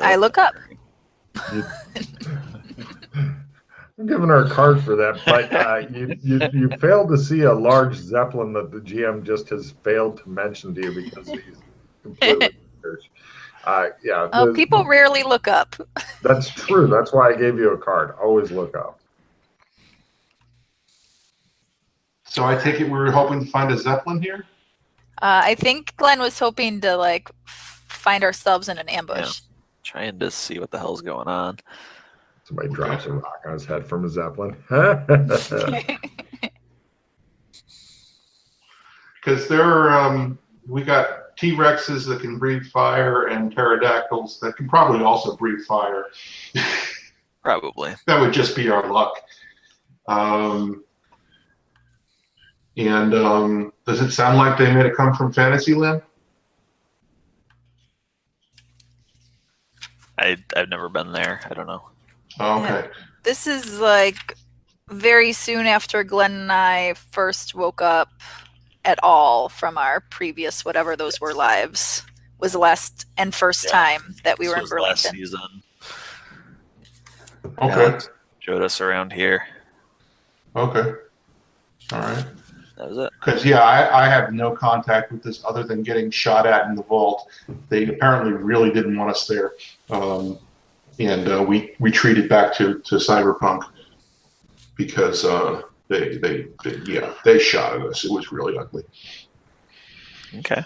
I look up. You, I'm giving her a card for that, but you failed to see a large zeppelin that the GM just has failed to mention to you because he's completely researched. Yeah, Oh, people rarely look up. that's true. That's why I gave you a card. Always look up. So I take it we were hoping to find a zeppelin here. I think Glenn was hoping to like find ourselves in an ambush. Trying to see what the hell's going on. Somebody drops a rock on his head from a zeppelin. Because there are, we got T-Rexes that can breathe fire and pterodactyls that can probably also breathe fire. Probably. That would just be our luck. Does it sound like they made it come from Fantasyland? I've never been there. I don't know. Oh, okay. Yeah. This is like very soon after Glenn and I first woke up at all from our previous whatever those were lives. Was the last and first time that we were in Burlington. Last season. Okay. Alex showed us around here. Okay. All right. That was it. Because, yeah, I have no contact with this other than getting shot at in the vault. They apparently really didn't want us there. We retreated back to Cyberpunk because they shot at us. It was really ugly. Okay.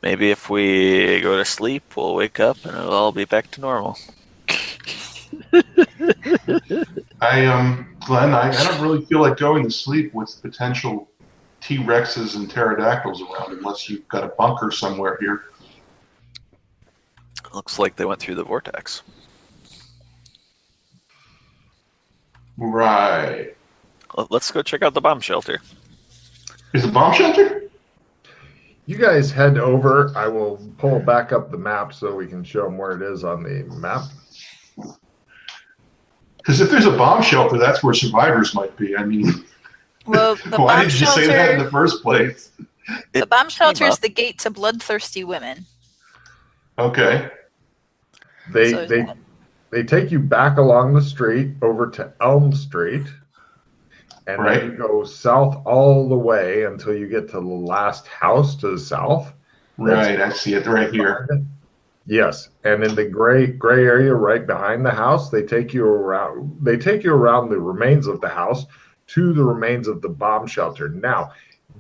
Maybe if we go to sleep, we'll wake up and it'll all be back to normal. Glenn, I don't really feel like going to sleep with potential T-Rexes and pterodactyls around unless you've got a bunker somewhere here. Looks like they went through the vortex. Right. Let's go check out the bomb shelter. Is the bomb shelter? You guys head over. I will pull back up the map so we can show them where it is on the map. Because if there's a bomb shelter, that's where survivors might be. I mean, well, why did you say that in the first place? The bomb shelter is the gate to bloodthirsty women. Okay. They take you back along the street over to Elm Street, and then you go south all the way until you get to the last house to the south. Right, I see it right here. Yes, and in the gray area right behind the house, they take you around. They take you around the remains of the house to the remains of the bomb shelter. Now,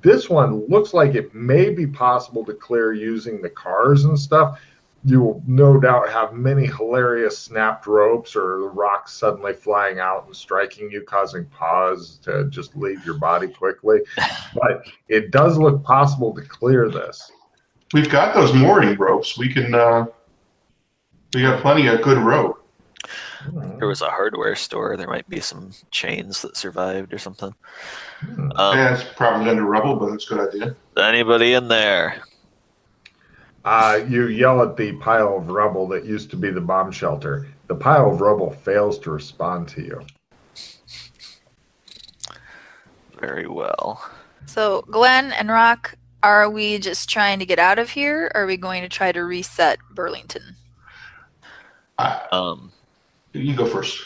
this one looks like it may be possible to clear using the cars and stuff. You will no doubt have many hilarious snapped ropes or the rocks suddenly flying out and striking you, causing pause to just leave your body quickly. But it does look possible to clear this. We've got those mooring ropes. We can. We got plenty of good rope. There was a hardware store. There might be some chains that survived or something. Yeah, it's probably under rubble, but it's a good idea. Anybody in there? You yell at the pile of rubble that used to be the bomb shelter. The pile of rubble fails to respond to you. Very well. So, Glenn and Rock, are we just trying to get out of here, or are we going to try to reset Burlington? You go first.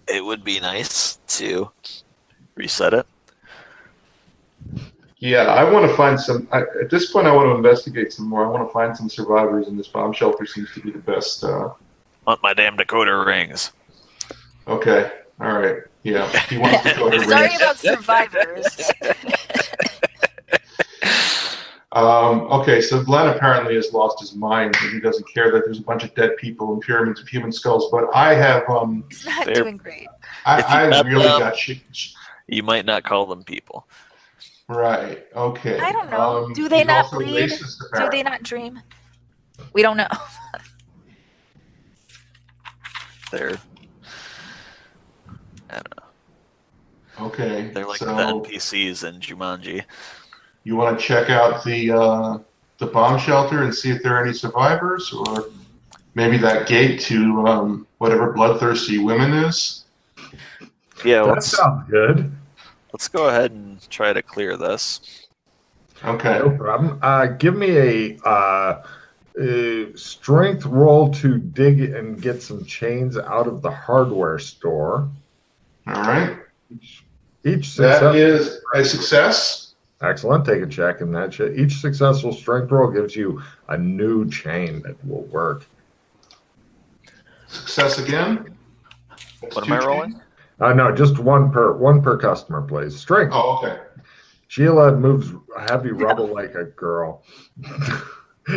It would be nice to reset it. Yeah, I want to find some. At this point, I want to investigate some more. I want to find some survivors, and this bomb shelter seems to be the best. Want my damn decoder rings. Okay, all right. Yeah, he wants decoder rings. Sorry about survivors. Okay, so Glenn apparently has lost his mind and he doesn't care that there's a bunch of dead people and pyramids of human skulls. But I have. He's not doing great. I really got shit. You might not call them people. Right. Okay. I don't know. Do they not bleed? Do they not dream? We don't know. They're. I don't know. Okay. They're like the NPCs in Jumanji. You want to check out the bomb shelter and see if there are any survivors, or maybe that gate to whatever bloodthirsty women is? Yeah, that sounds good. Let's go ahead and try to clear this. Okay. No problem. Give me Strength roll to dig and get some chains out of the hardware store. All right. Each That success. is a success. Excellent. Take a check in that shit. Each successful strength roll gives you a new chain that will work. Success again. That's What am two I rolling? chains. No, just one per customer, please. Strength. Oh, okay. Sheila moves heavy rubble like a girl.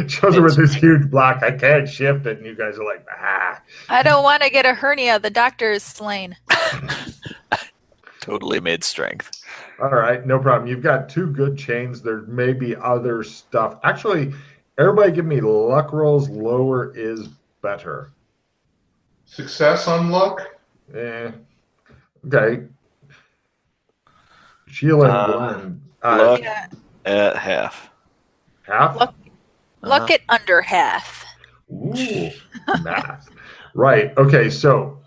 Shows her with this huge block. I can't shift it, and you guys are like, ah. I don't want to get a hernia. The doctor is slain. Totally made strength. All right, no problem. You've got two good chains. There may be other stuff. Actually, everybody give me luck rolls. Lower is better. Success on luck. Okay. Sheila and Glenn. Luck Yeah. at half. Half? Luck at under half. Ooh, math. Right. Okay. So,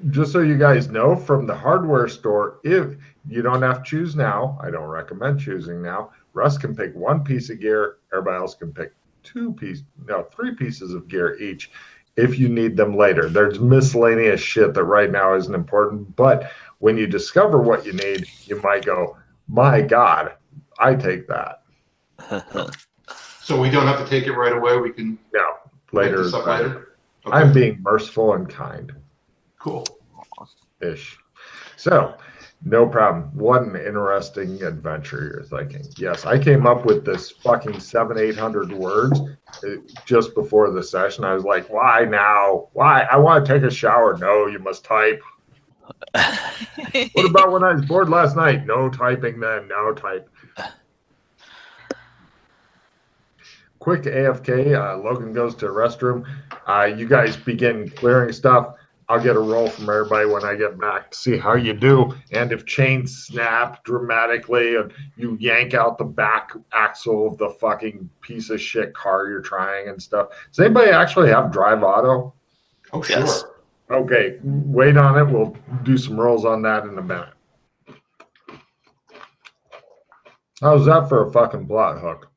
just so you guys know, from the hardware store, if you don't have to choose now, I don't recommend choosing now. Russ can pick one piece of gear. Everybody else can pick three pieces of gear each if you need them later. There's miscellaneous shit that right now isn't important, but when you discover what you need, you might go, my God, I take that. So we don't have to take it right away. We can Later. this up later. Okay. I'm being merciful and kind. Cool. Ish. So, no problem. What an interesting adventure you're thinking. Yes, I came up with this fucking 700-800 words just before the session. I was like, why now? Why? I want to take a shower. No, you must type. What about when I was bored last night? No typing then. No type. Quick AFK. Logan goes to the restroom. You guys begin clearing stuff. I'll get a roll from everybody when I get back to see how you do. And if chains snap dramatically and you yank out the back axle of the fucking piece of shit car you're trying and stuff. Does anybody actually have drive auto? Oh, sure. Yes. Okay, wait on it. We'll do some rolls on that in a minute. How's that for a fucking plot hook?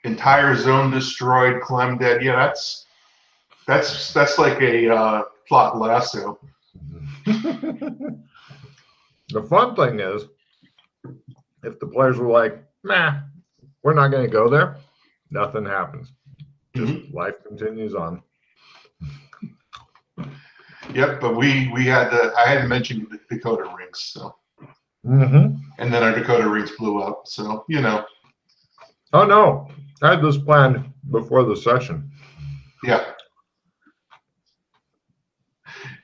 Entire zone destroyed, climb dead. Yeah, that's like a plot lasso. The fun thing is, if the players were like, nah, we're not going to go there, nothing happens. Just life continues on. Yep, but I had to mention the decoder rings, so. Mm-hmm. And then our decoder rings blew up, so, you know. Oh, no. I had this planned before the session. Yeah.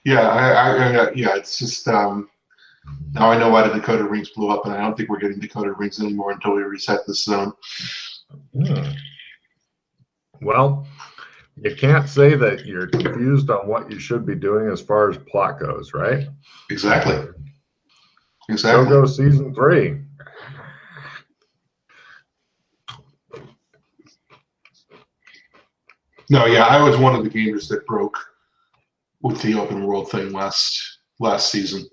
Yeah, it's just, now I know why the decoder rings blew up, and I don't think we're getting decoder rings anymore until we reset this zone. Well, you can't say that you're confused on what you should be doing as far as plot goes, right? Exactly. Go season 3. No, yeah, I was one of the gamers that broke with the open world thing last season.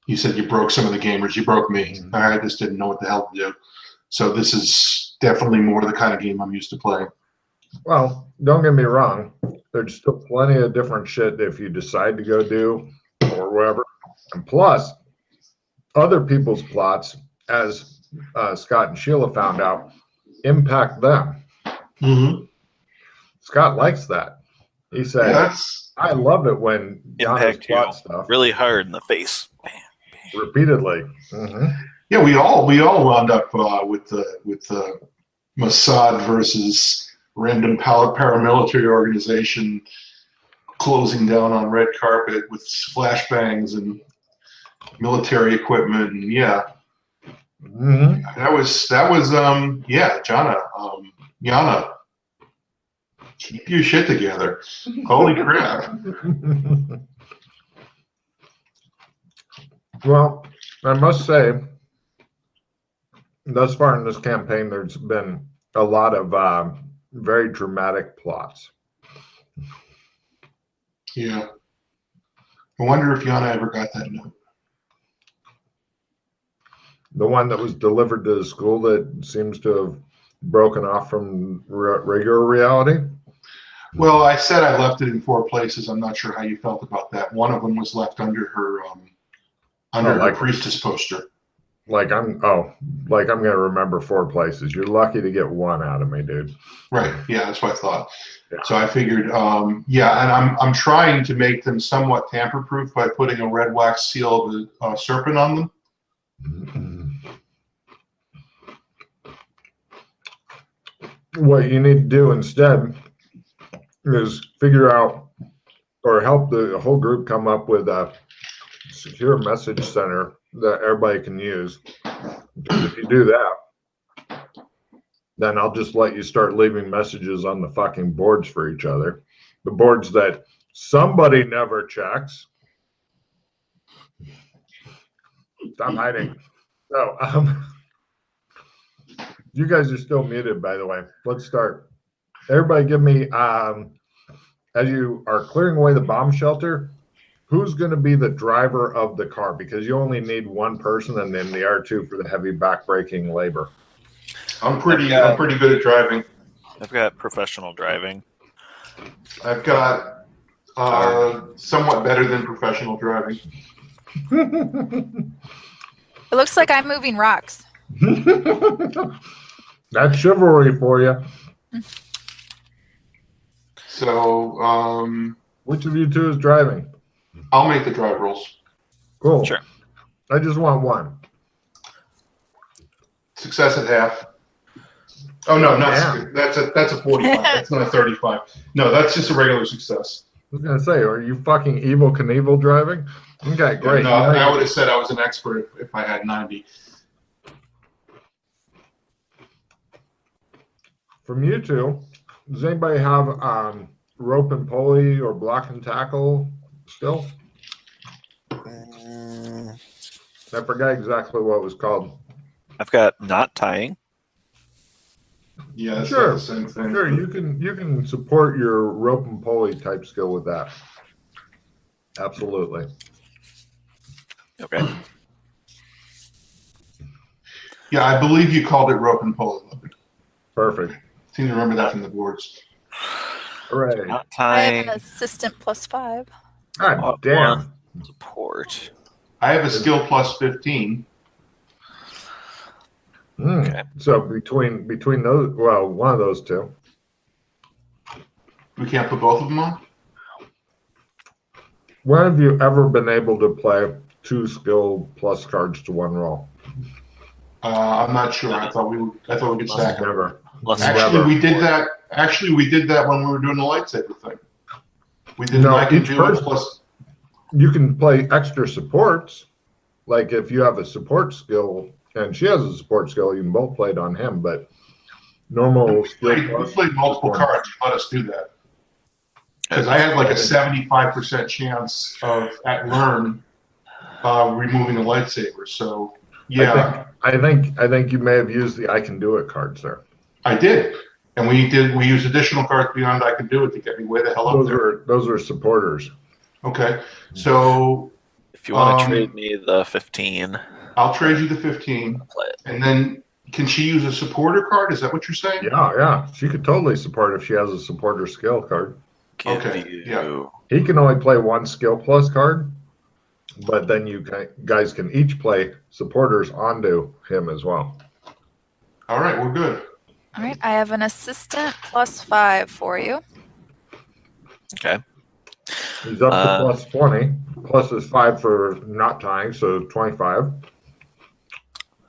You said you broke some of the gamers. You broke me. I just didn't know what the hell to do. So this is definitely more the kind of game I'm used to playing. Well, don't get me wrong. There's still plenty of different shit if you decide to go do or whatever. And plus, other people's plots, as Scott and Sheila found out, impact them. Mm-hmm. Scott likes that. He said, I love it when impact plot stuff really hard in the face. repeatedly. Mm-hmm. Yeah, we all wound up with the Mossad versus random paramilitary organization closing down on red carpet with flashbangs and military equipment, and that was Jana, keep your shit together. Holy crap. Well, I must say, thus far in this campaign, there's been a lot of very dramatic plots. Yeah. I wonder if Yana ever got that note. The one that was delivered to the school that seems to have broken off from regular reality? Well, I said I left it in 4 places. I'm not sure how you felt about that. One of them was left under her her priestess poster. Like I'm gonna remember 4 places. You're lucky to get 1 out of me, dude. Right. Yeah, that's what I thought. Yeah. So I figured, yeah, and I'm trying to make them somewhat tamper-proof by putting a red wax seal of the serpent on them. What you need to do instead is figure out or help the whole group come up with a secure message center that everybody can use. Because if you do that, then I'll just let you start leaving messages on the fucking boards for each other. The boards that somebody never checks. Stop hiding. No, you guys are still muted, by the way. Let's start. Everybody give me, as you are clearing away the bomb shelter, who's going to be the driver of the car? Because you only need 1 person and then the R2 for the heavy backbreaking labor. I'm pretty good at driving. I've got professional driving. I've got somewhat better than professional driving. It looks like I'm moving rocks. That's chivalry for you. So, which of you 2 is driving? I'll make the drive rolls. Cool. Sure. I just want 1. Success at half. Oh no, that's a 45. That's not a 35. No, that's just a regular success. I was gonna say, are you fucking Evel Knievel driving? Okay, great. No, I would have said I was an expert if I had 90. From you 2, does anybody have rope and pulley or block and tackle still? I forgot exactly what it was called. I've got knot tying. Yeah, it's sure. not the same thing. Sure, you can support your rope and pulley type skill with that. Absolutely. Okay. Yeah, I believe you called it rope and pulley. Perfect. Seem to remember that from the boards. Hooray. Knot I have tying. an assistant +5. God damn. Support. I have a skill plus 15. Okay. So between those, well, one of those 2. We can't put both of them on? When have you ever been able to play 2 skill plus cards to 1 roll? I'm not sure. I thought we could stack them. Never. Actually, we did that. Actually, we did that when we were doing the lightsaber thing. We did I can do it plus. You can play extra supports. Like if you have a support skill and she has a support skill, you can both play it on him. But normal skill. We played multiple cards. Let us do that. Because I had like a 75% chance of at learn removing the lightsaber. So yeah, I think you may have used the I can do it card, sir. I did, and we used additional cards beyond I can do it to get me way the hell up there. Those are supporters. Okay, so if you want to trade me the 15, I'll trade you the 15, play it. And then can she use a supporter card? Is that what you're saying? Yeah, she could totally support if she has a supporter skill card. Okay, He can only play 1 skill plus card, but then you guys can each play supporters onto him as well. All right, we're good. All right, I have an assistant +5 for you. Okay. He's up to plus 20. Plus is 5 for not tying, so 25.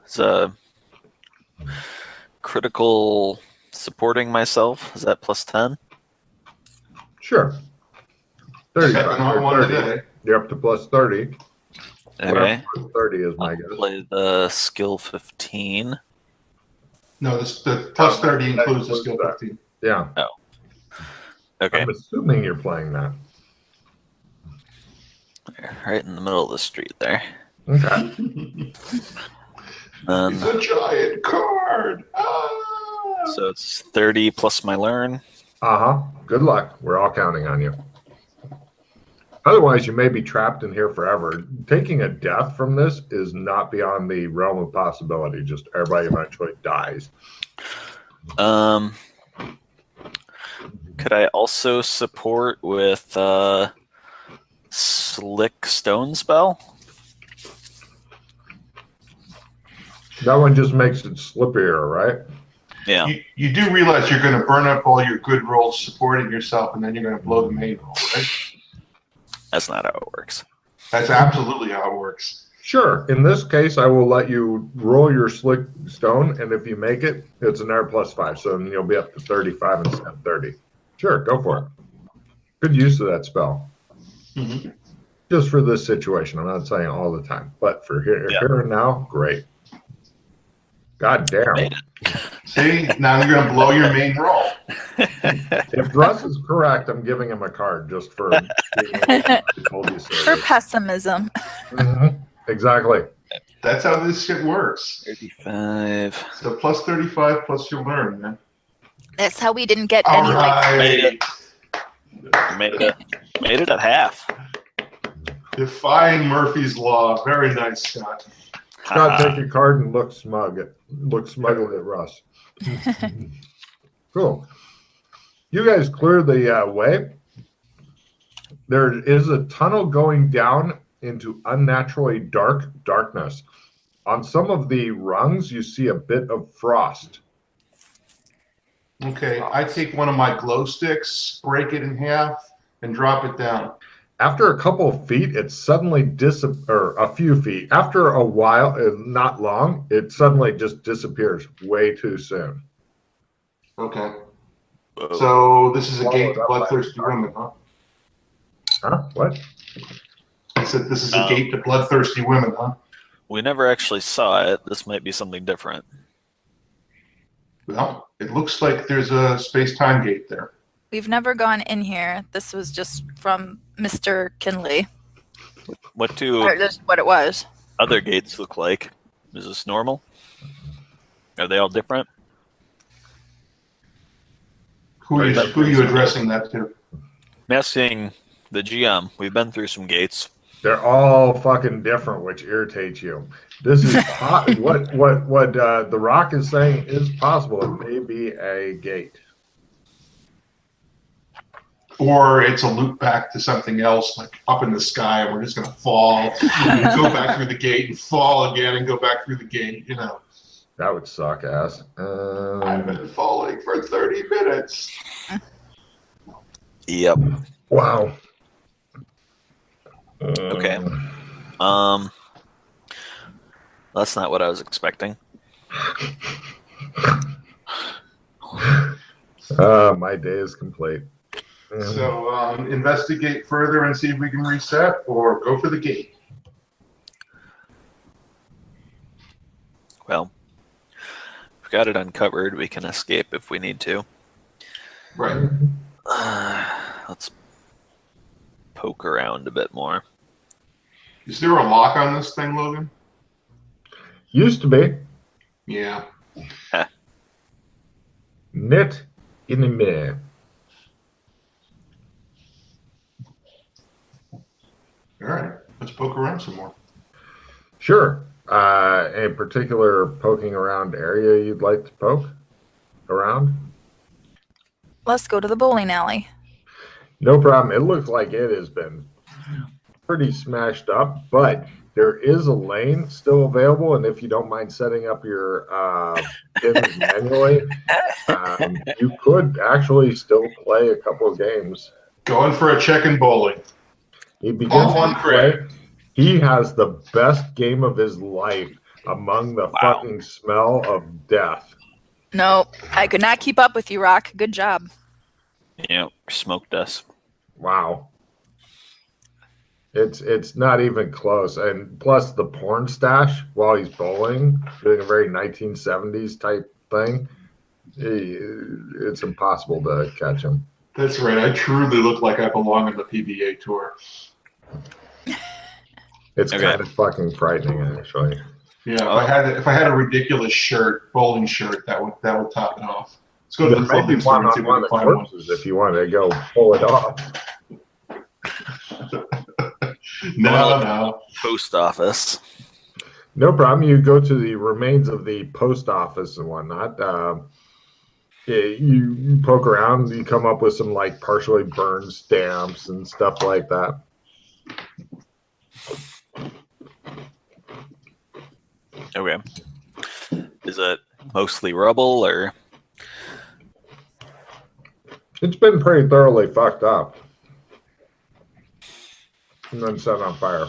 It's a critical supporting myself. Is that plus 10? Sure. 35 or 30. You're up to plus 30. Okay. Plus 30 is my guess. Play the skill 15. No, the plus 30 includes the skill 15. Yeah. Oh. Okay. I'm assuming you're playing that. Right in the middle of the street there. Okay. It's a giant card. So it's 30 plus my learn. Good luck. We're all counting on you. Otherwise, you may be trapped in here forever. Taking a death from this is not beyond the realm of possibility. Just everybody eventually dies. Could I also support with Slick Stone Spell? That one just makes it slippier, right? Yeah. You do realize you're going to burn up all your good rolls supporting yourself, and then you're going to blow the main roll, right? That's not how it works. That's absolutely how it works. Sure. In this case, I will let you roll your slick stone, and if you make it, it's an R +5, so then you'll be up to 35 instead of 30. Sure, go for it. Good use of that spell. Mm-hmm. Just for this situation. I'm not saying all the time, but for here and now, great. God damn. Made it. See, now you're going to blow your main roll. If Russ is correct, I'm giving him a card just for being I told you so. For pessimism. Mm-hmm. Exactly. That's how this shit works. 35. So plus 35 plus you learn, man. That's how we didn't get All any right. Made it at half. Defying Murphy's Law. Very nice, Scott. Scott, take your card and look smug. Look smugly at Russ. Cool. You guys clear the way. There is a tunnel going down into unnaturally dark darkness. On some of the rungs, you see a bit of frost. Okay, I take one of my glow sticks, break it in half, and drop it down. After a couple of feet, it suddenly or a few feet. After a while, not long, it suddenly just disappears way too soon. Okay. So this is a gate to bloodthirsty women, huh? Huh? What? I said this is a gate to bloodthirsty women, huh? We never actually saw it. This might be something different. Well, it looks like there's a space-time gate there. We've never gone in here. This was just from Mr. Kinley. What do Or just what it was. other gates look like? Is this normal? Are they all different? Who are you addressing that to? I'm asking the GM. We've been through some gates. They're all fucking different, which irritates you. This is what the Rock is saying is possible. It may be a gate, or it's a loop back to something else, like up in the sky, and we're just gonna fall, and go back through the gate, and fall again, and go back through the gate. You know, that would suck ass. I've been falling for 30 minutes. Yep. Wow. Okay. That's not what I was expecting. My day is complete. So investigate further and see if we can reset, or go for the gate. Well, we've got it uncovered. We can escape if we need to. Right. Let's poke around a bit more. Is there a lock on this thing, Logan? Used to be. Yeah. Knit in the mirror. All right. Let's poke around some more. Sure. A particular poking around area you'd like to poke around? Let's go to the bowling alley. No problem. It looks like it has been pretty smashed up, but there is a lane still available, and if you don't mind setting up your pins manually, you could actually still play a couple of games. Going for a check in bowling. He begins to play. He has the best game of his life among the fucking smell of death. No, I could not keep up with you, Rock. Good job. Yeah, smoked us. Wow. It's not even close. And plus the porn stash while he's bowling, doing a very 1970s type thing, it's impossible to catch him. That's right. I truly look like I belong on the PBA tour. It's kind of fucking frightening, actually. Yeah, if I had a ridiculous shirt, bowling shirt, that would top it off. Let's go to the maybe clothing store and see if we one can of find the one. corpses if you want to go pull it off. No. Post office. No problem. You go to the remains of the post office and whatnot. You poke around, you come up with some like partially burned stamps and stuff like that. Okay. Is it mostly rubble or? It's been pretty thoroughly fucked up and then set on fire.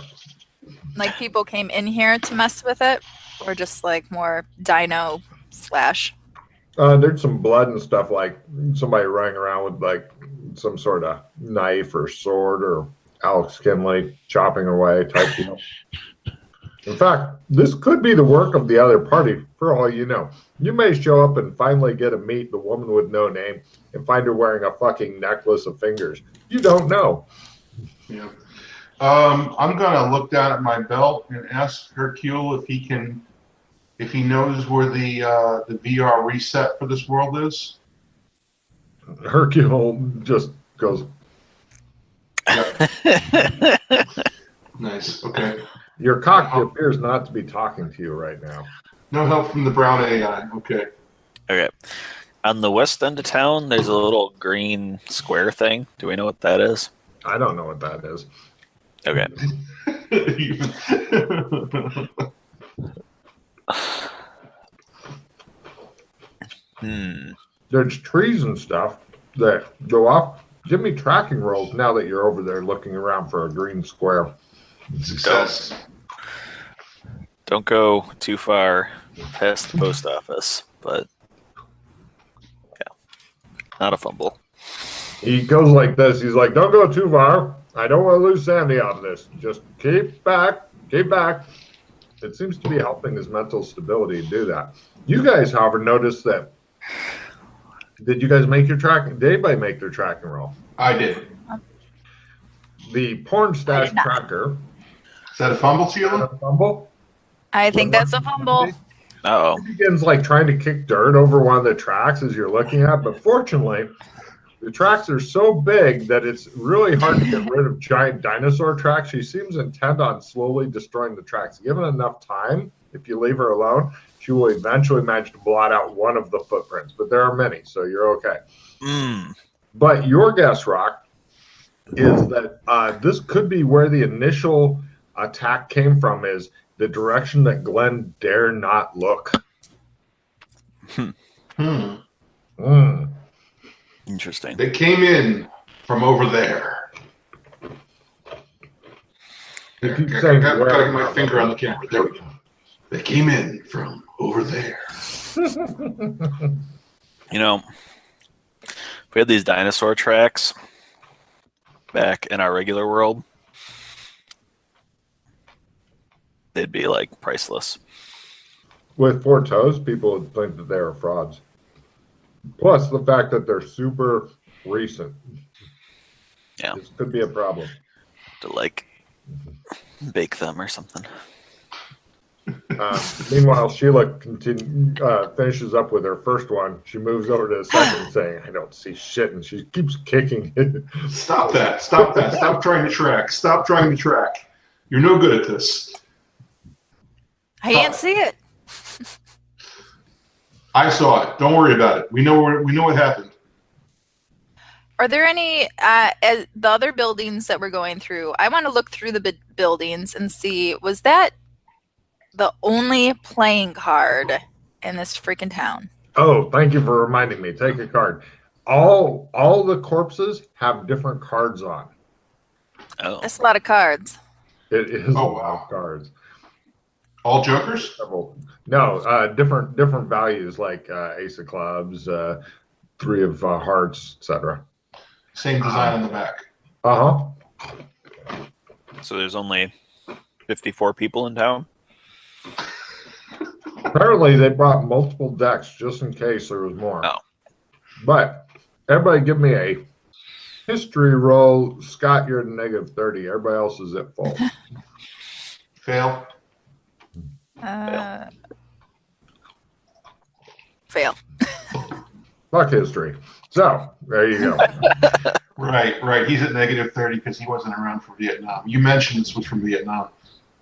Like people came in here to mess with it, or just like more dino slash. There's some blood and stuff, like somebody running around with like some sort of knife or sword, or Alex Kinley chopping away type deal. In fact, this could be the work of the other party, for all you know. You may show up and finally get to meet the woman with no name and find her wearing a fucking necklace of fingers. You don't know. Yeah. I'm gonna look down at my belt and ask Hercule if he knows where the VR reset for this world is. Hercule just goes, Nice. Okay. your cock appears not to be talking to you right now. No help from the brown AI. Okay. Okay. On the west end of town, there's a little green square thing. Do we know what that is? I don't know what that is. Okay. There's trees and stuff that go off. Give me tracking rolls now that you're over there looking around for a green square. Success. Don't go too far past the post office, but yeah, not a fumble. He goes like this. He's like, don't go too far. I don't want to lose Sandy on this. Just keep back. Keep back. It seems to be helping his mental stability to do that. You guys, however, noticed that. Did you guys make your tracking? Did anybody make their tracking roll? I did. The porn stash tracker. Is that a fumble, Sheila? A fumble? I think that's a fumble. Uh-oh. It begins like trying to kick dirt over one of the tracks as you're looking at, but fortunately, the tracks are so big that it's really hard to get rid of giant dinosaur tracks. She seems intent on slowly destroying the tracks. Given enough time, if you leave her alone, she will eventually manage to blot out one of the footprints, but there are many, so you're okay. But your guess, Rock, is that this could be where the initial attack came from, is the direction that Glenn dare not look. Interesting. They came in from over there. They keep I saying got where. my finger on the camera. There we go. They came in from over there. You know, if we had these dinosaur tracks back in our regular world, they'd be like priceless. With 4 toes, people would think that they are frauds. Plus the fact that they're super recent. Yeah. This could be a problem. To like bake them or something. Meanwhile, Sheila finishes up with her first one. She moves over to the second, saying, I don't see shit, and she keeps kicking it. Stop that. Stop that. Stop trying to track. Stop trying to track. You're no good at this. I can't see it. I saw it. Don't worry about it. We know what happened. Are there any the other buildings that we're going through? I want to look through the buildings and see, was that the only playing card in this freaking town? Oh, thank you for reminding me. Take a card. All the corpses have different cards on. Oh. That's a lot of cards. It is a lot of cards. All jokers? No, different values, like Ace of Clubs, 3 of Hearts, etc. Same design on the back. So there's only 54 people in town? Apparently, they brought multiple decks just in case there was more. Oh. But everybody give me a history roll. Scott, you're at -30. Everybody else is at full. Fail. Fail. Fuck history. So, there you go. Right. He's at -30 because he wasn't around for Vietnam. You mentioned this was from Vietnam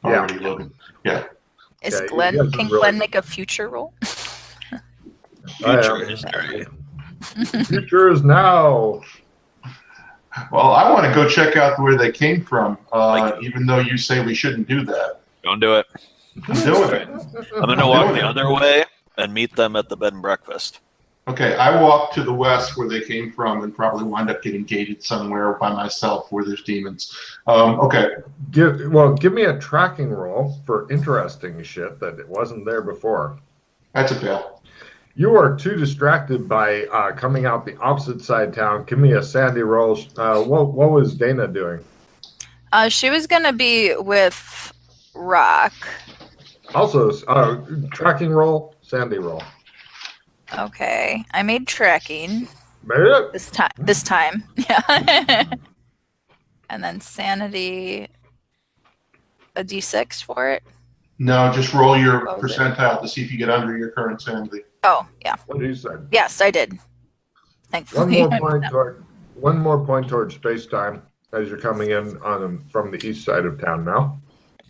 already, Logan. Yeah. Can Glenn make a future roll? Future history. The future is now. Well, I want to go check out where they came from, Like- even though you say we shouldn't do that. Don't do it. I'm doing it. I'm going to walk the other way and meet them at the bed and breakfast. Okay, I walk to the west where they came from and probably wind up getting gated somewhere by myself where there's demons. Okay. Give me a tracking roll for interesting shit that it wasn't there before. That's a fail. You are too distracted by coming out the opposite side town. Give me a sandy roll. What was Dana doing? She was gonna be with Rock. Also, tracking roll, sandy roll. Okay, I made tracking Made it? this time. Yeah. And then sanity, a d6 for it. No, just roll your What was it? percentile to see if you get under your current sanity. Oh, yeah. What did you say? Yes, I did. Thankfully. One more point toward space time as you're coming in from the east side of town now.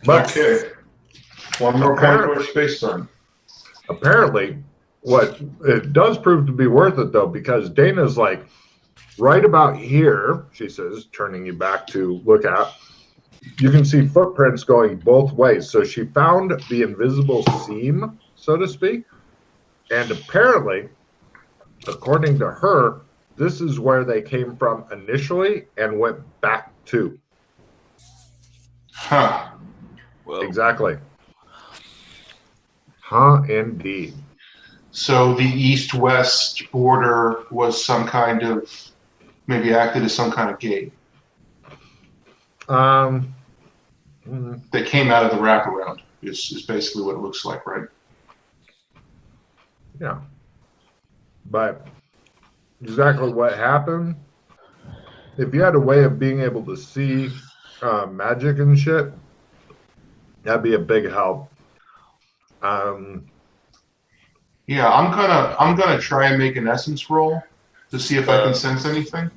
But Okay. One more point towards space time. apparently, what it does prove to be worth it though, because Dana's like right about here. She says, turning you back to look at. You can see footprints going both ways. So she found the invisible seam, so to speak. And apparently, according to her, this is where they came from initially and went back to. Huh. Whoa. Exactly. Huh, indeed. So the east-west border was some kind of, maybe acted as some kind of gate Mm, that came out of the wraparound is basically what it looks like, right? yeah. But exactly what happened, if you had a way of being able to see magic and shit, that'd be a big help. Yeah, I'm gonna try and make an essence roll to see if I can sense anything.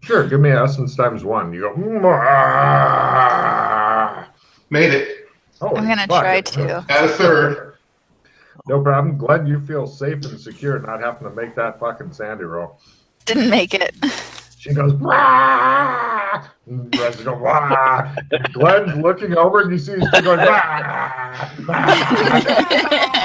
Sure, give me essence times 1. You go, Made it. oh, I'm gonna try to. At a third. No problem. Glad you feel safe and secure not having to make that fucking sandy roll. Didn't make it. She goes, wah! And the rest go, wah! And Glenn's looking over and you see he's going, wah!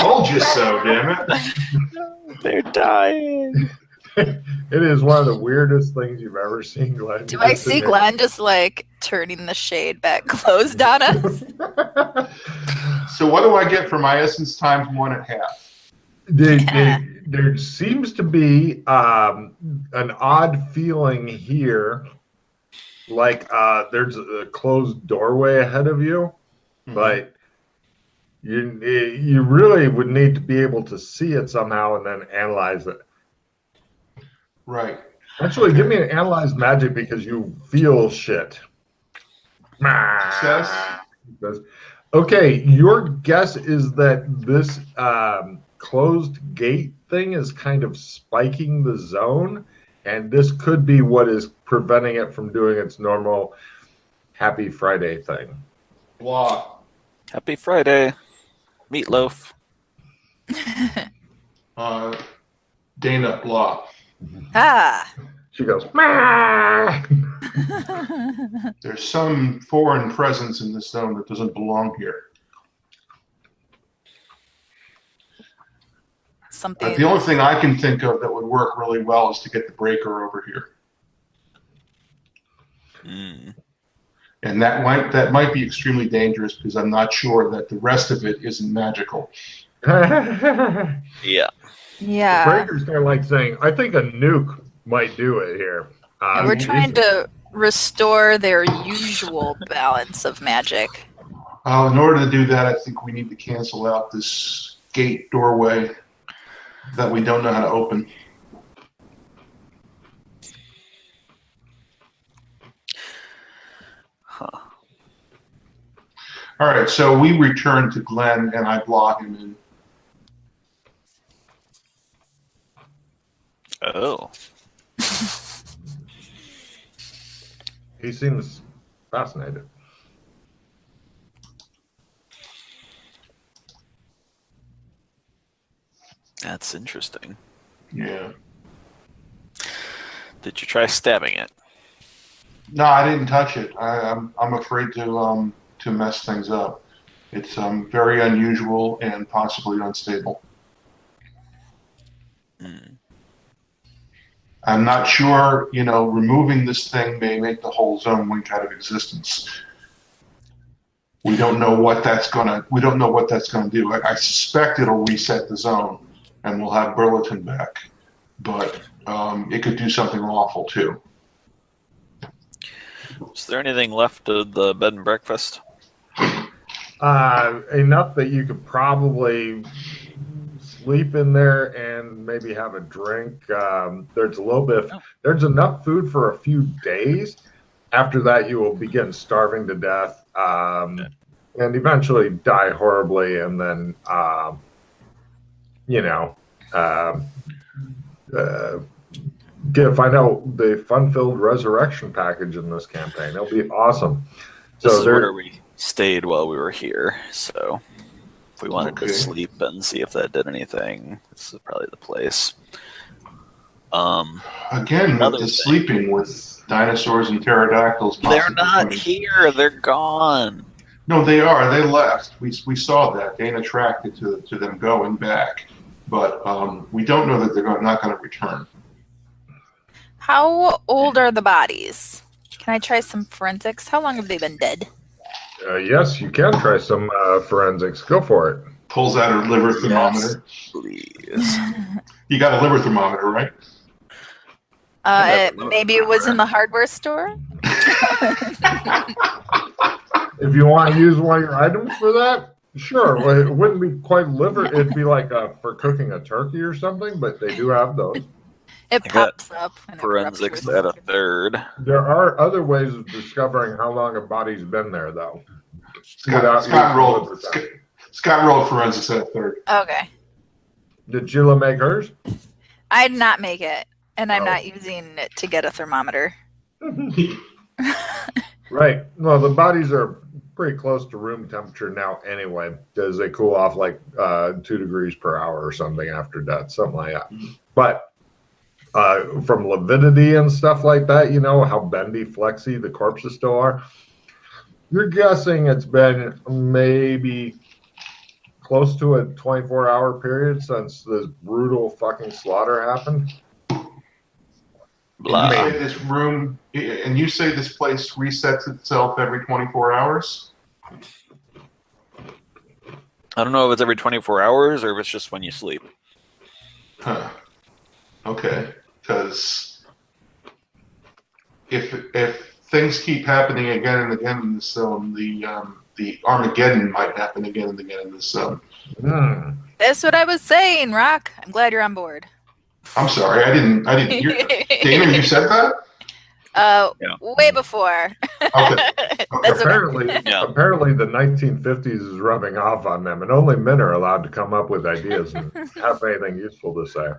Told you so, damn it. They're dying. It is one of the weirdest things you've ever seen, Glenn. Do I see Glenn just like turning the shade back closed on us? So what do I get for my essence times 1.5? There seems to be an odd feeling here, like there's a closed doorway ahead of you, but you really would need to be able to see it somehow and then analyze it. Right. Actually, give me an analyze magic because you feel shit. Success. Okay, your guess is that this closed gate thing is kind of spiking the zone, and this could be what is preventing it from doing its normal Happy Friday thing. Blah. Happy Friday. Meatloaf. Dana, blah. Ah. She goes, There's some foreign presence in this zone that doesn't belong here. Something. The only thing I can think of that would work really well is to get the breaker over here. And that might be extremely dangerous because I'm not sure that the rest of it isn't magical. Yeah. The Yeah. breaker's kind of like saying, I think a nuke might do it here. And we're trying to restore their usual balance of magic. In order to do that, I think we need to cancel out this gate doorway that we don't know how to open. Huh. All right, so we return to Glenn, and I block him in. Oh. He seems fascinated. That's interesting. Yeah. Did you try stabbing it? No, I didn't touch it. I'm afraid to mess things up. It's very unusual and possibly unstable. I'm not sure. Removing this thing may make the whole zone wink out of existence. We don't know what that's gonna do. I suspect it'll reset the zone, and we'll have Burleton back. But it could do something awful too. Is there anything left of the bed and breakfast? Enough that you could probably sleep in there and maybe have a drink. There's enough food for a few days. After that, you will begin starving to death. And eventually die horribly, and then, find out the fun-filled resurrection package in this campaign. It'll be awesome. This is where we stayed while we were here, so if we wanted to sleep and see if that did anything, this is probably the place. Again, with the sleeping with dinosaurs and pterodactyls. They're not here. They're gone. No, they are. They left. We saw that. Dana tracked it to them going back. But we don't know that they're not going to return. How old are the bodies? Can I try some forensics? How long have they been dead? Yes, you can try some forensics. Go for it. Pulls out her liver thermometer. Yes, please. You got a liver thermometer, right? Maybe it was in the hardware store? If you want to use one of your items for that, sure. Well, it wouldn't be quite liver. It'd be like for cooking a turkey or something, but they do have those. It pops up. And forensics at a third. There are other ways of discovering how long a body's been there, though. Scott rolled forensics at a third. Okay. Did Sheila make hers? I did not make it, and I'm not using it to get a thermometer. Right. Well, the bodies are pretty close to room temperature now anyway, because they cool off like 2 degrees per hour or something after death, something like that. But from lividity and stuff like that, how bendy, flexy the corpses still are. You're guessing it's been maybe close to a 24-hour period since this brutal fucking slaughter happened. And you say this room, and you say this place resets itself every 24 hours? I don't know if it's every 24 hours or if it's just when you sleep. Huh. Okay. Because if things keep happening again and again in this zone, the Armageddon might happen again and again in this zone. That's what I was saying, Rock. I'm glad you're on board. I'm sorry, I didn't hear. Dana, you said that? Way before. Okay. Apparently, the 1950s is rubbing off on them, and only men are allowed to come up with ideas and have anything useful to say.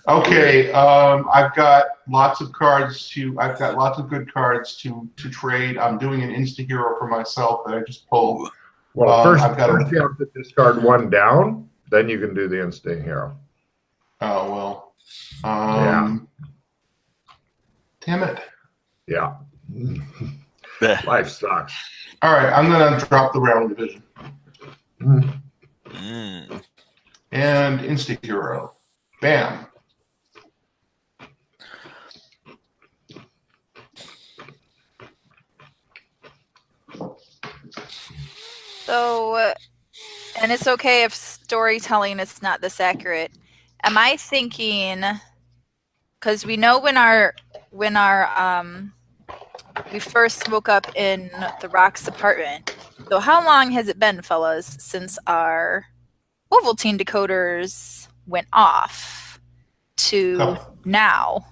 Okay, I've got lots of good cards to trade. I'm doing an insta hero for myself that I just pulled. Well, first you have to discard one down, then you can do the instant hero. Oh well. Damn it. Yeah. Life sucks. All right, I'm gonna drop the round division. And insta hero. Bam. So, and it's okay if storytelling is not this accurate. Am I thinking, because we know when we first woke up in the Rock's apartment. So how long has it been, fellas, since our Ovaltine decoders went off to now?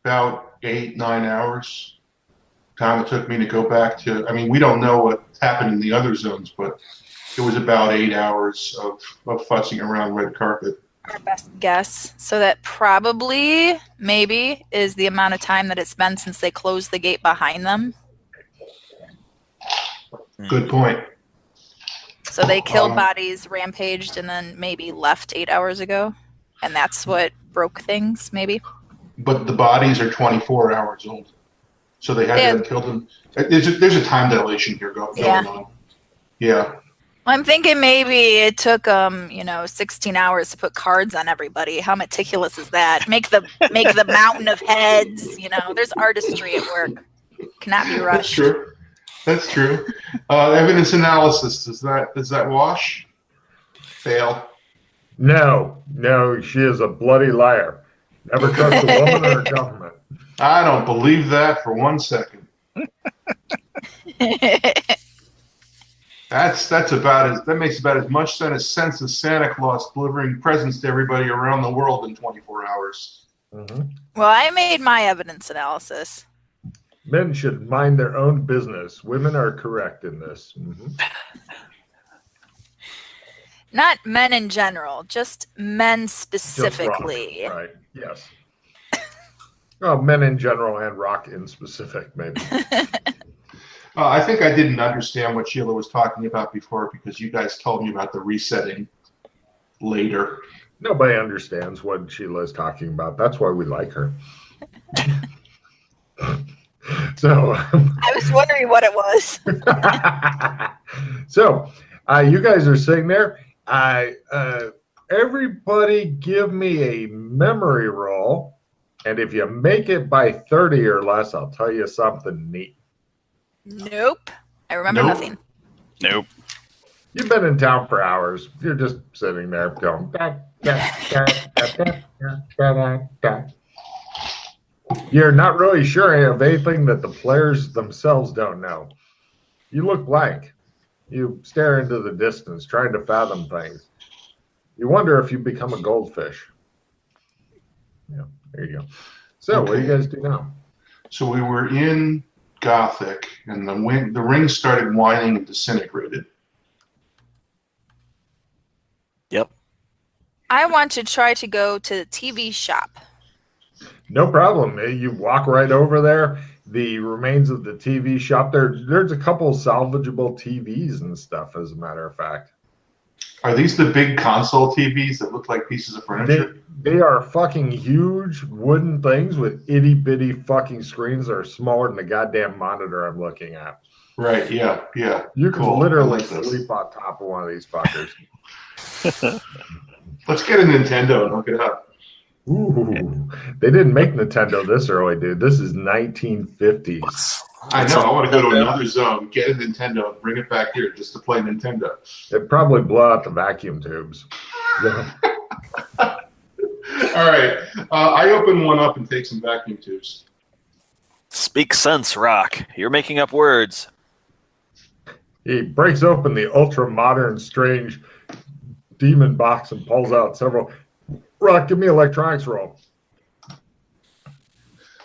About 8-9 hours. Time it took me to go back to. I mean, we don't know what happened in the other zones, but it was about 8 hours of futzing around red carpet. Our best guess. So that probably, maybe, is the amount of time that it's been since they closed the gate behind them. Good point. So they killed bodies, rampaged, and then maybe left 8 hours ago. And that's what broke things, maybe? but the bodies are 24 hours old. So they had to have killed them. There's a time dilation here going on. Yeah. I'm thinking maybe it took 16 hours to put cards on everybody. How meticulous is that? Make the mountain of heads. There's artistry at work. Cannot be rushed. That's true. Evidence analysis. Does that wash? Fail. No, she is a bloody liar. Never trust a woman or a government. I don't believe that for 1 second. That makes about as much sense as Santa Claus delivering presents to everybody around the world in 24 hours. Mm-hmm. Well, I made my evidence analysis. Men should mind their own business. Women are correct in this. Mm-hmm. Not men in general, just men specifically. Just rock, right, yes. Well, men in general and rock in specific, maybe. I think I didn't understand what Sheila was talking about before because you guys told me about the resetting later. Nobody understands what Sheila is talking about. That's why we like her. So I was wondering what it was. So you guys are sitting there. Everybody give me a memory roll. And if you make it by 30 or less, I'll tell you something neat. Nope. I remember nothing. Nope. You've been in town for hours. You're just sitting there going, da, da, da, da, da, da, da. You're not really sure of anything that the players themselves don't know. You look blank. You stare into the distance, trying to fathom things. You wonder if you become a goldfish. Yeah, there you go. So, What do you guys do now? So we were in Gothic, and the ring started whining and disintegrated. Yep. I want to try to go to the TV shop. No problem. You walk right over there. The remains of the TV shop. There's a couple salvageable TVs and stuff, as a matter of fact. Are these the big console TVs that look like pieces of furniture? They are fucking huge wooden things with itty bitty fucking screens that are smaller than the goddamn monitor I'm looking at. Right, yeah. You can literally sleep on top of one of these fuckers. Let's get a Nintendo and hook it up. Ooh, they didn't make Nintendo this early, dude. This is 1950s. I know. I want to go to another zone, get a Nintendo, and bring it back here just to play Nintendo. It'd probably blow out the vacuum tubes. All right. I open one up and take some vacuum tubes. Speak sense, Rock. You're making up words. He breaks open the ultra-modern, strange demon box and pulls out several. Rock, give me electronics roll.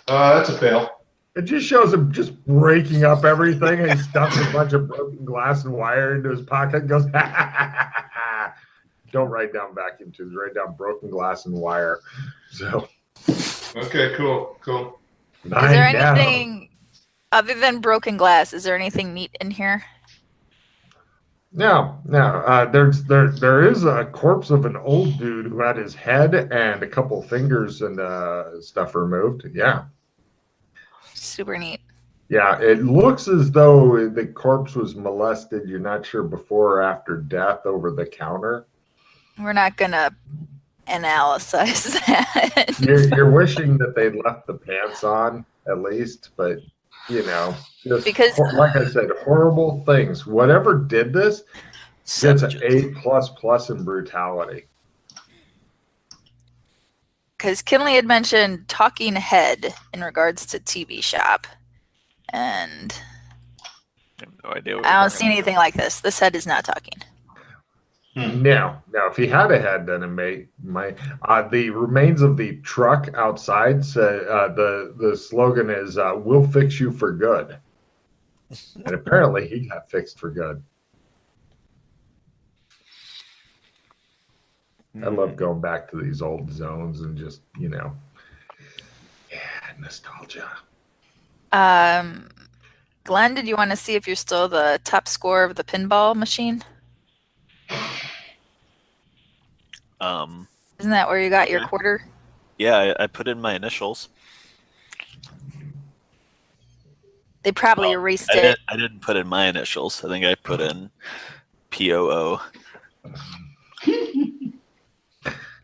That's a fail. It just shows him just breaking up everything, and he stuffs a bunch of broken glass and wire into his pocket and goes, ha, ha, ha, ha, ha. Don't write down vacuum tubes, write down broken glass and wire. So. Okay, cool. Is there anything, other than broken glass, is there anything neat in here? No. There is a corpse of an old dude who had his head and a couple fingers and stuff removed. Yeah. Super neat. Yeah, it looks as though the corpse was molested. You're not sure before or after death over the counter. We're not going to analyze that. You're wishing that they left the pants on, at least, but, just because, like I said, horrible things. Whatever did this gets an A++ in brutality. Because Kinley had mentioned talking head in regards to TV shop. And I have no idea I don't see anything like this. This head is not talking. Now, if he had a head, then it might. The remains of the truck outside say the slogan is "We'll fix you for good," and apparently he got fixed for good. I love going back to these old zones and just nostalgia. Glenn, did you want to see if you're still the top scorer of the pinball machine? Isn't that where you got your quarter? Yeah, I put in my initials. They probably erased I, it. I didn't put in my initials. I think I put in POO.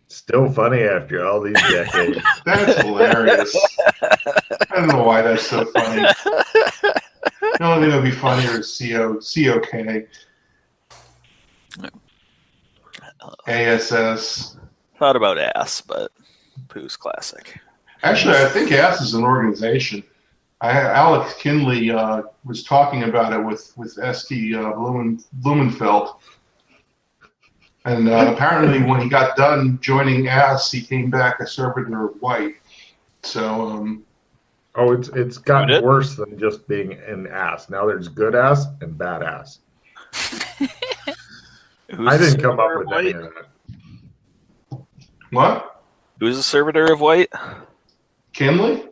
Still funny after all these decades. That's hilarious. I don't know why that's so funny. The only thing that would be funnier is COK. ASS. Thought about ass, but poo's classic. Actually, I think ASS is an organization. Alex Kinley was talking about it with Esty Blumenfeld. And apparently when he got done joining ASS, he came back a servitor of white. So... oh, it's gotten worse than just being an ass. Now there's good ass and bad ass. I didn't come up with any of that. What? Who's the servitor of white? Kinley?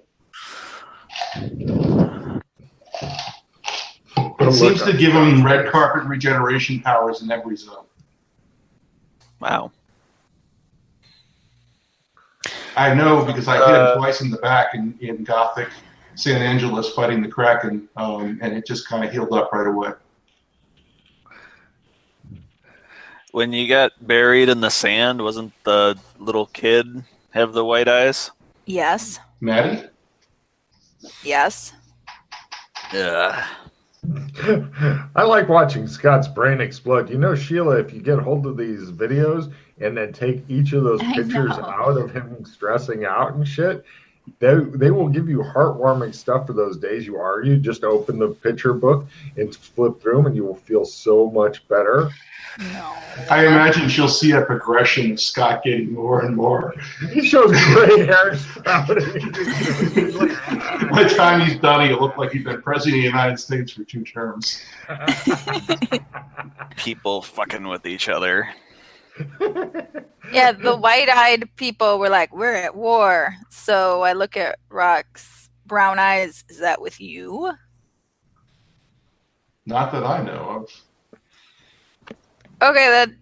It seems to give him red carpet regeneration powers in every zone. Wow. I know because I hit him twice in the back in Gothic San Angeles fighting the Kraken, and it just kind of healed up right away. When you got buried in the sand, wasn't the little kid have the white eyes? Yes. Maddie? Yes. Yeah. I like watching Scott's brain explode. You know, Sheila, if you get hold of these videos and then take each of those pictures out of him stressing out and shit, they will give you heartwarming stuff for those days you argue. Just open the picture book and flip through them, and you will feel so much better. No. I imagine she'll see a progression of Scott getting more and more. He shows gray hair sprouting. By the time he's done, he'll look like he's been president of the United States for 2 terms. People fucking with each other. Yeah, the white-eyed people were like, we're at war. So I look at Rock's brown eyes. Is that with you? Not that I know of. Okay, then.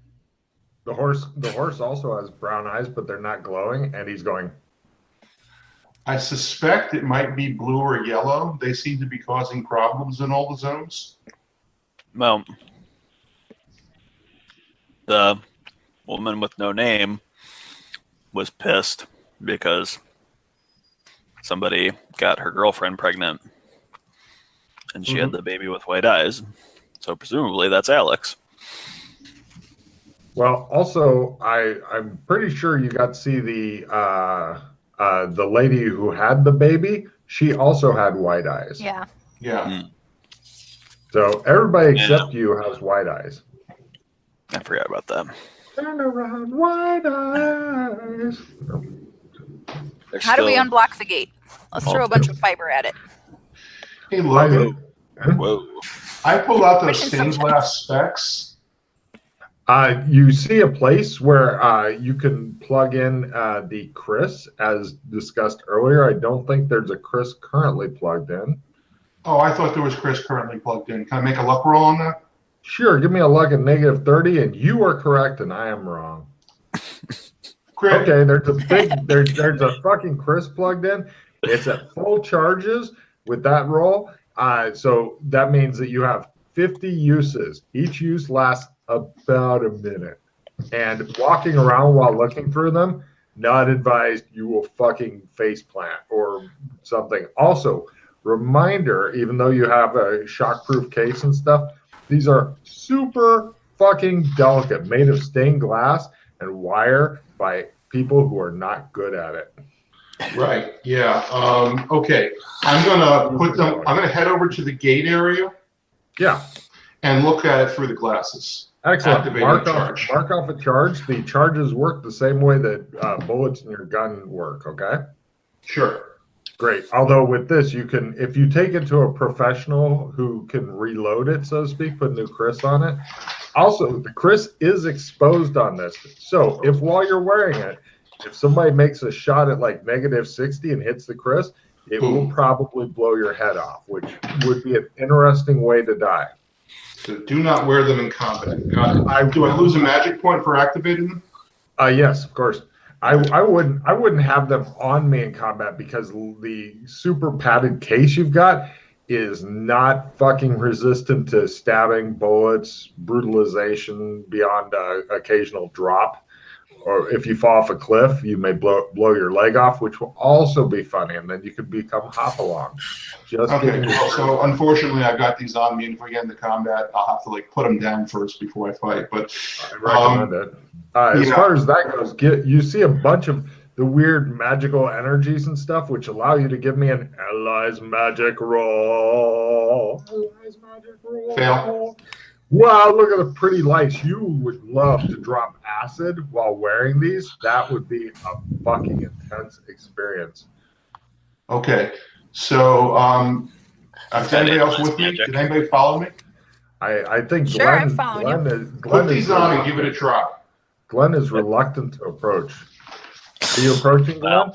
The horse also has brown eyes, but they're not glowing, and he's going. I suspect it might be blue or yellow. They seem to be causing problems in all the zones. Well, the woman with no name was pissed because somebody got her girlfriend pregnant, and she had the baby with white eyes. So presumably that's Alex. Well, also, I'm pretty sure you got to see the lady who had the baby. She also had white eyes. Yeah. Yeah. So everybody except you has white eyes. I forgot about that. Turn around, white eyes. How do we unblock the gate? Let's throw a bunch of fiber at it. Hey, Logan. Whoa. I pulled out those stained glass specs. You see a place where you can plug in the Chris, as discussed earlier. I don't think there's a Chris currently plugged in. Oh, I thought there was Chris currently plugged in. Can I make a luck roll on that? Sure, give me a luck at -30, and you are correct, and I am wrong. Crit. Okay, there's a fucking Chris plugged in. It's at full charges with that roll. So that means that you have 50 uses. Each use lasts about a minute. And walking around while looking through them, not advised. You will fucking faceplant or something. Also, reminder, even though you have a shockproof case and stuff, these are super fucking delicate, made of stained glass and wire by people who are not good at it. Right. Yeah. Okay. I'm gonna head over to the gate area. Yeah. And look at it through the glasses. Excellent. Mark off a charge. The charges work the same way that bullets in your gun work. Okay. Sure. Great. Although with this, you can, if you take it to a professional who can reload it, so to speak, put new Chris on it. Also, the Chris is exposed on this. So if while you're wearing it, if somebody makes a shot at like -60 and hits the Chris, it will probably blow your head off, which would be an interesting way to die. So do not wear them in combat. Got it. Do I lose a magic point for activating them? Yes, of course. I wouldn't have them on me in combat because the super padded case you've got is not fucking resistant to stabbing, bullets, brutalization beyond occasional drop. Or if you fall off a cliff, you may blow your leg off, which will also be funny, and then you could become Hopalong. Just Okay, giving you. well, so unfortunately, I got these on me, and if we get into combat, I'll have to like put them down first before I fight. But I recommend it. As far as that goes, you see a bunch of the weird magical energies and stuff, which allow you to give me an allies magic roll. Allies magic roll. Fail. Wow, look at the pretty lights. You would love to drop acid while wearing these. That would be a fucking intense experience. Okay, so is anybody else with me? Did anybody follow me? I think Sure, Glenn, I'm following you. Put these on and give it a try. Glenn is reluctant to approach. Are you approaching, Glenn?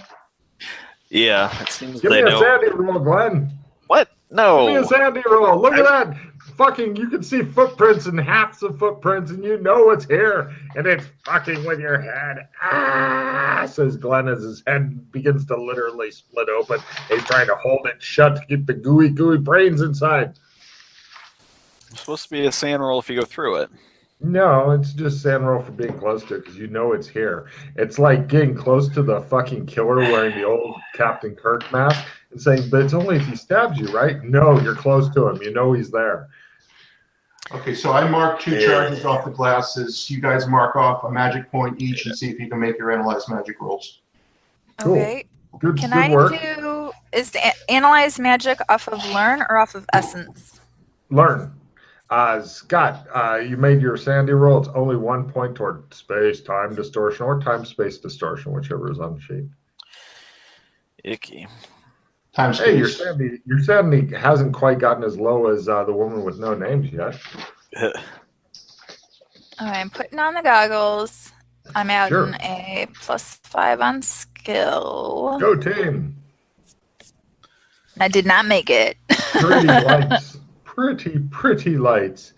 Yeah, it seems Give they me a know. sandy roll, Glenn. What? No. Give me a sandy roll. Look at that. Fucking, you can see footprints and halves of footprints, and you know it's here, and it's fucking with your head. Ah, says Glenn as his head begins to literally split open. He's trying to hold it shut to keep the gooey brains inside. It's supposed to be a sand roll if you go through it. No, it's just sand roll for being close to it because you know it's here. It's like getting close to the fucking killer wearing the old Captain Kirk mask and saying, but it's only if he stabs you, right? No, you're close to him. You know he's there. Okay, so I marked 2 charges off the glasses. You guys mark off a magic point each and see if you can make your analyze magic rolls. Cool. Okay. Good Can work. Is the analyze magic off of learn or off of essence? Learn. Scott, you made your sandy roll. It's only 1 point toward space-time distortion or time-space distortion, whichever is on the sheet. Icky. Time-space. Hey, your sandy hasn't quite gotten as low as the woman with no names yet. All right, I'm putting on the goggles. I'm adding a +5 on skill. Go team. I did not make it. Pretty lights. Pretty lights.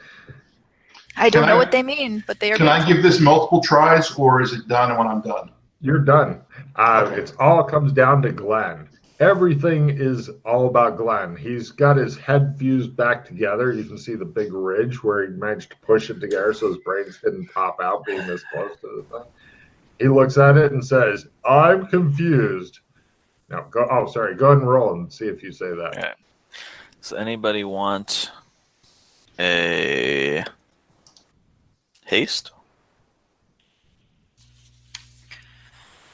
I don't know what they mean, but they are. Can I give this multiple tries, or is it done when I'm done? You're done. Okay. It all comes down to Glenn. Everything is all about Glenn. He's got his head fused back together. You can see the big ridge where he managed to push it together so his brains didn't pop out being this close to the thing. He looks at it and says, I'm confused. Now, go ahead and roll and see if you say that. Okay. Does anybody want a haste?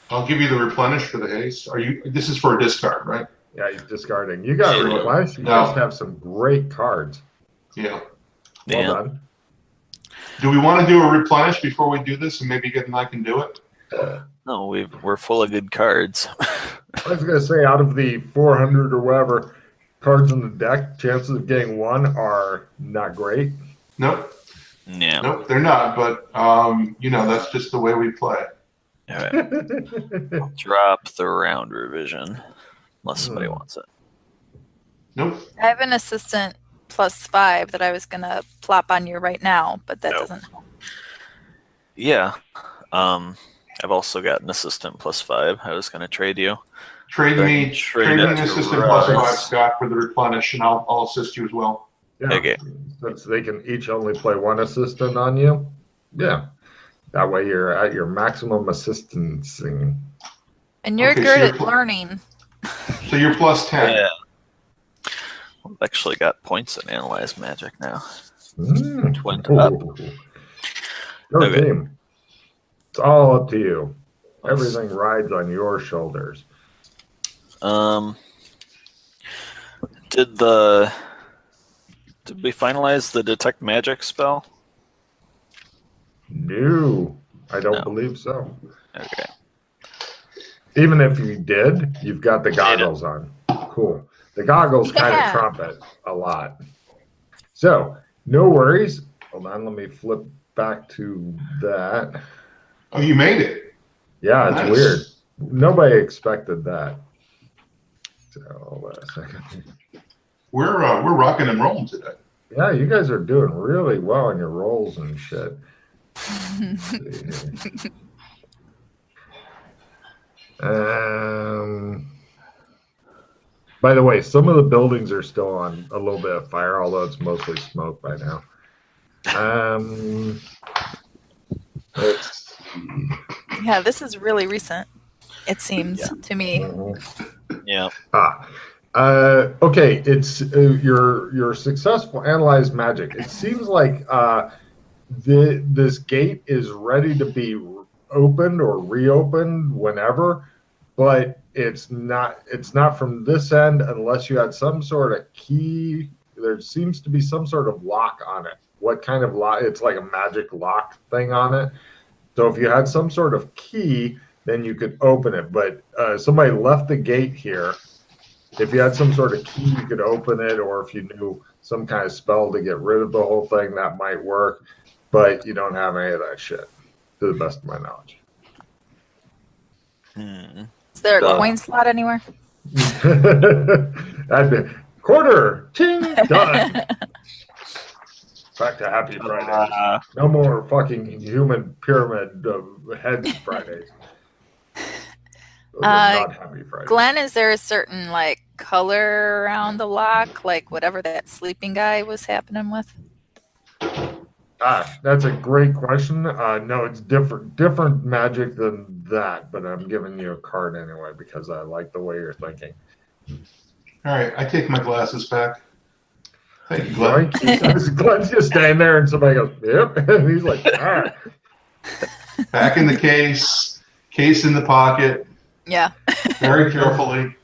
I'll give you the replenish for the haste. This is for a discard, right? Yeah, he's discarding. You got to replenish. You guys have some great cards. Yeah. Well done. Do we want to do a replenish before we do this, and maybe I can do it? No, we're full of good cards. I was going to say, out of the 400 or whatever cards in the deck, chances of getting one are not great. Nope. Yeah. Nope, they're not. But that's just the way we play. All right. Drop the round revision, unless somebody wants it. Nope. I have an assistant +5 that I was gonna plop on you right now, but that doesn't help. Yeah. I've also got an assistant +5. I was gonna trade you. Trade me an assistant +5, Scott, for the replenish, and I'll assist you as well. Yeah. Okay. Since they can each only play one assistant on you. Yeah. That way you're at your maximum assistancing. And you're good at learning. So you're +10. Yeah. I've actually got points in Analyze Magic now. Twin up. Your team. It's all up to you. Everything rides on your shoulders. Did we finalize the Detect Magic spell? No, I don't believe so. Okay. Even if you did, you've got the goggles on. Cool. The goggles kind of trump it a lot. So, no worries. Hold on, let me flip back to that. Oh, you made it. Yeah, it's weird. Nobody expected that. So, hold on a second. We're rocking and rolling today. Yeah, you guys are doing really well on your rolls and shit. By the way, some of the buildings are still on a little bit of fire, although it's mostly smoke by now. Let's see. Yeah, this is really recent. It seems to me. Yeah. Okay, it's your successful analyze magic. It seems like this gate is ready to be opened or reopened whenever, but it's not from this end unless you had some sort of key. There seems to be some sort of lock on it. What kind of lock? It's like a magic lock thing on it. So if you had some sort of key, then you could open it. But somebody left the gate here. If you had some sort of key, you could open it, or if you knew some kind of spell to get rid of the whole thing, that might work. But you don't have any of that shit, to the best of my knowledge. Is there a coin slot anywhere? That'd be quarter, ting, done. Back to Happy Fridays. No more fucking human pyramid head Fridays. Those are not Happy Fridays. Glenn, is there a certain like color around the lock, like whatever that sleeping guy was happening with? That's a great question. No, it's different magic than that, but I'm giving you a card anyway because I like the way you're thinking. All right, I take my glasses back. Thank you, Glenn. Glenn's just standing there and somebody goes, yep. And he's like, ah. Back in the case in the pocket. Yeah. Very carefully.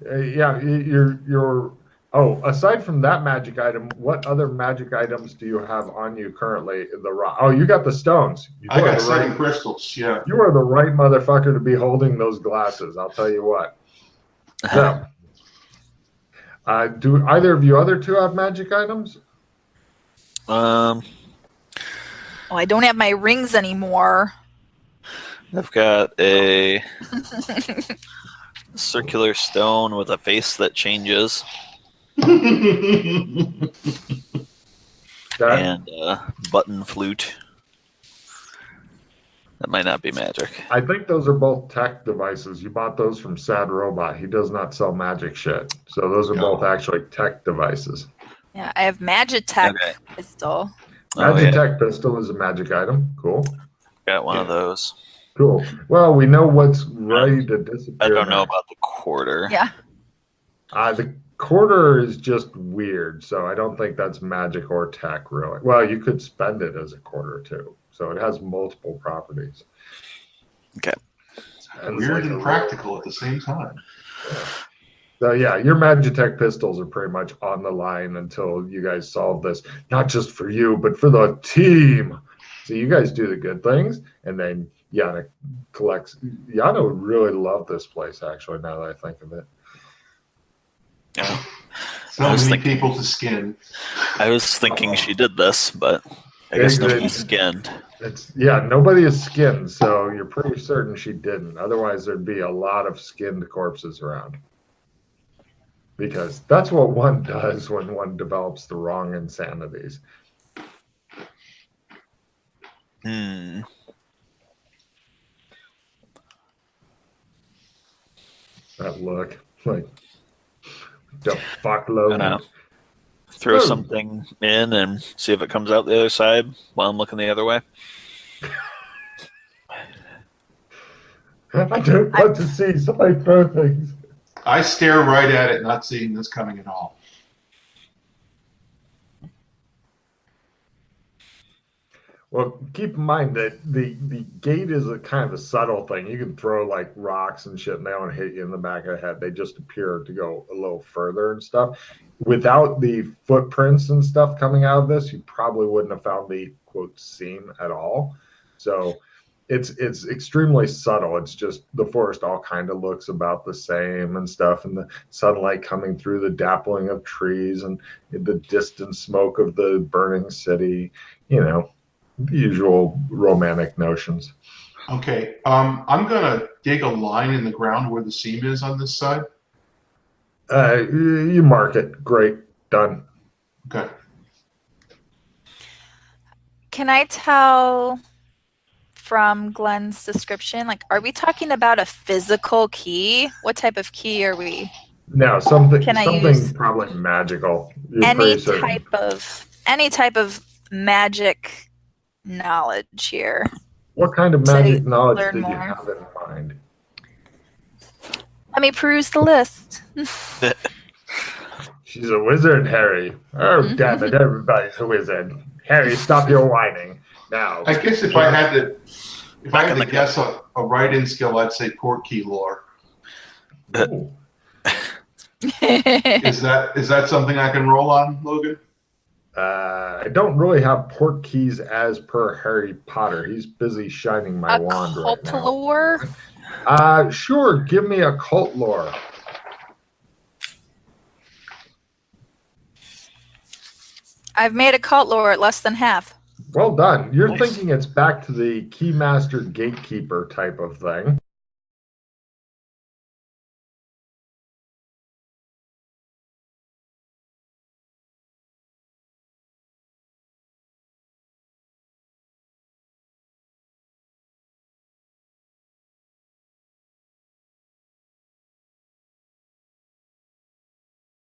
Yeah, you're. Oh, aside from that magic item, what other magic items do you have on you currently? You got the stones. I got 7 crystals. Yeah. You are the right motherfucker to be holding those glasses. I'll tell you what. So, do either of you other two have magic items? Oh, I don't have my rings anymore. I've got a circular stone with a face that changes. And a button flute. That might not be magic. I think those are both tech devices. You bought those from Sad Robot. He does not sell magic shit. So those are both actually tech devices. Yeah, I have Magitech pistol. Magitech pistol is a magic item. Cool. Got one of those. Cool. Well, we know what's ready to disappear. I don't know about the quarter. Yeah. The quarter is just weird, so I don't think that's magic or tech, really. Well, you could spend it as a quarter, too. So it has multiple properties. Okay. And weird and practical at the same time. Yeah. So, yeah, your Magitech pistols are pretty much on the line until you guys solve this. Not just for you, but for the team. So you guys do the good things, and then Yana collects. Yana would really love this place, actually, now that I think of it. Yeah. So many people to skin. I was thinking she did this, but I guess nobody's skinned. Nobody is skinned, so you're pretty certain she didn't. Otherwise, there'd be a lot of skinned corpses around. Because that's what one does when one develops the wrong insanities. That look, like, the fuck, Logan. Throw something in and see if it comes out the other side while I'm looking the other way. I don't want to see somebody throw things. I stare right at it, not seeing this coming at all. Well, keep in mind that the gate is a kind of a subtle thing. You can throw like rocks and shit and they don't hit you in the back of the head. They just appear to go a little further and stuff. Without the footprints and stuff coming out of this, you probably wouldn't have found the quote seam at all. So it's extremely subtle. It's just the forest all kind of looks about the same and stuff, and the sunlight coming through the dappling of trees and the distant smoke of the burning city, the usual romantic notions. Okay, I'm gonna dig a line in the ground where the seam is on this side. You mark it. Great, done. Okay. Can I tell from Glenn's description, like, are we talking about a physical key? What type of key are we? No, something Can I something use probably magical. You're pretty certain. any type of magic knowledge here? What kind of to magic knowledge learn did you more? have in mind? Let me peruse the list. She's a wizard, Harry. Oh, damn it, everybody's a wizard. Harry, stop your whining. Now. I guess if I had to Back in the guess a write-in skill, I'd say portkey lore. Ooh. Is that something I can roll on, Logan? I don't really have port keys as per Harry Potter. He's busy shining my wand right Occult now. lore? Sure, give me a cult lore. I've made a cult lore at less than half. Well done. You're thinking it's back to the keymaster gatekeeper type of thing.